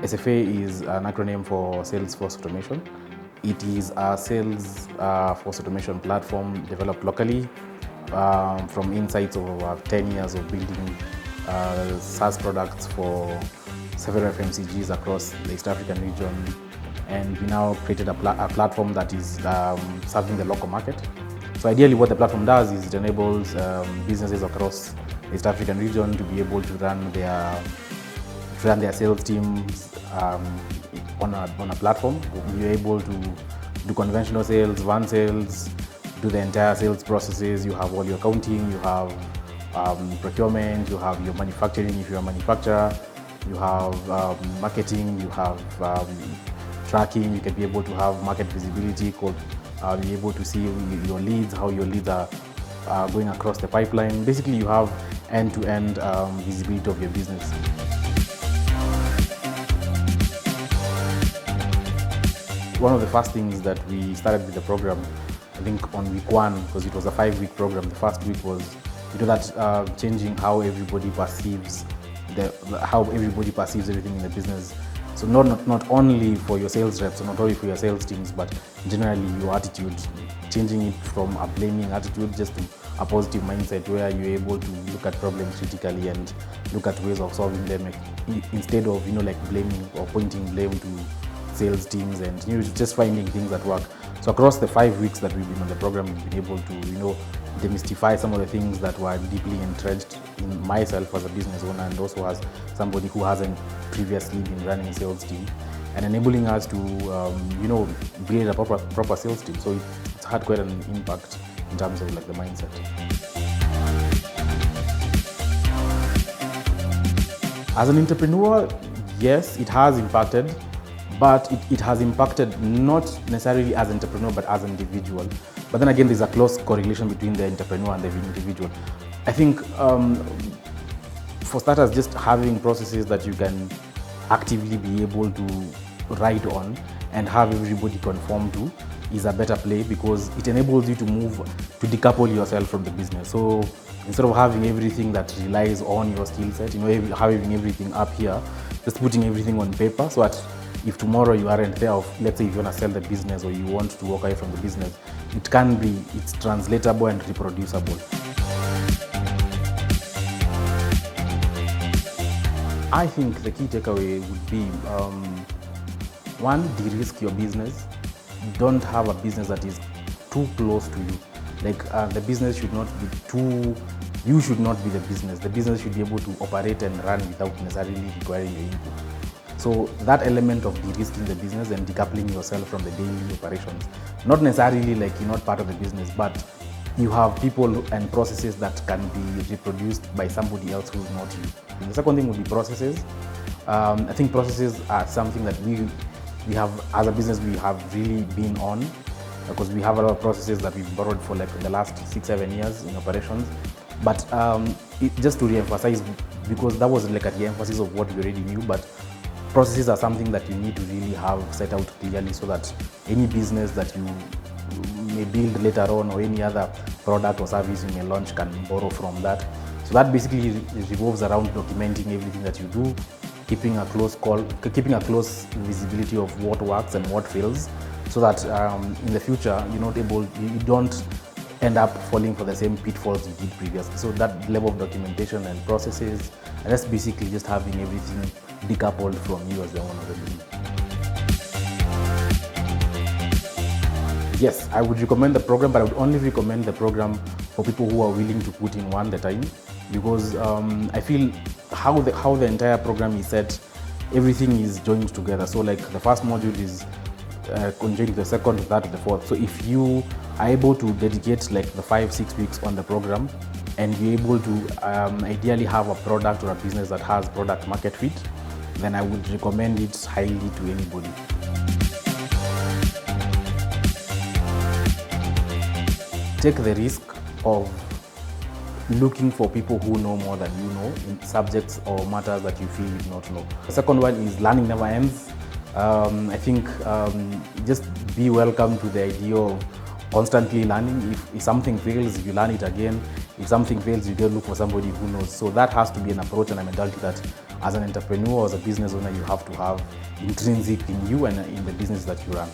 SFA is an acronym for Sales Force Automation. It is a sales force automation platform developed locally from insights of over 10 years of building SaaS products for several FMCGs across the East African region. And we now created a platform that is serving the local market. So ideally what the platform does is it enables businesses across the East African region to be able to run their sales teams on a platform. You're able to do conventional sales, van sales, do the entire sales processes. You have all your accounting, you have procurement, you have your manufacturing if you're a manufacturer, you have marketing, you have tracking. You can be able to have market visibility, be able to see your leads, how your leads are going across the pipeline. Basically, you have end-to-end visibility of your business. One of the first things that we started with the program, I think on week 1, because it was a 5-week program, the first week was that changing how everybody perceives everything in the business. So not only for your sales reps, not only for your sales teams, but generally your attitude, changing it from a blaming attitude just to a positive mindset where you're able to look at problems critically and look at ways of solving them instead of blaming or pointing blame to sales teams and just finding things that work. So across the 5 weeks that we've been on the program, we've been able to demystify some of the things that were deeply entrenched in myself as a business owner and also as somebody who hasn't previously been running a sales team, and enabling us to build a proper sales team. So it's had quite an impact in terms of the mindset. As an entrepreneur, yes, it has impacted, but it has impacted not necessarily as an entrepreneur, but as an individual. But then again, there's a close correlation between the entrepreneur and the individual. I think for starters, just having processes that you can actively be able to ride on and have everybody conform to is a better play, because it enables you to decouple yourself from the business. So instead of having everything that relies on your skill set, having everything up here, just putting everything on paper, so that if tomorrow you aren't there, let's say if you want to sell the business or you want to walk away from the business, it's translatable and reproducible. I think the key takeaway would be, one, de-risk your business. Don't have a business that is too close to you. The business should not be you should not be the business. The business should be able to operate and run without necessarily requiring your input. So that element of de-risking the business and decoupling yourself from the daily operations, not necessarily you're not part of the business, but you have people and processes that can be reproduced by somebody else who's not you. And the second thing would be processes. I think processes are something that we have, as a business, we have really been on, because we have a lot of processes that we've borrowed for the last 6-7 years in operations. But just to re-emphasize, because that was at the emphasis of what we already knew, but processes are something that you need to really have set out clearly, so that any business that you may build later on or any other product or service you may launch can borrow from that. So that basically revolves around documenting everything that you do, keeping a close visibility of what works and what fails, so that in the future you don't end up falling for the same pitfalls you did previously. So that level of documentation and processes, and that's basically just having everything decoupled from you as the owner of the business. Yes, I would recommend the program, but I would only recommend the program for people who are willing to put in one at a time, because I feel how the entire program is set, everything is joined together. So the first module is conjoined with the second, the third, the fourth. So if you are able to dedicate the 5-6 weeks on the program, and you're able to ideally have a product or a business that has product market fit, then I would recommend it highly to anybody. Take the risk of looking for people who know more than you know in subjects or matters that you feel you do not know. The second one is learning never ends. I think just be welcome to the idea of constantly learning. If something fails, you learn it again. If something fails, you go look for somebody who knows. So that has to be an approach and a mentality that as an entrepreneur or as a business owner, you have to have intrinsic in you and in the business that you run.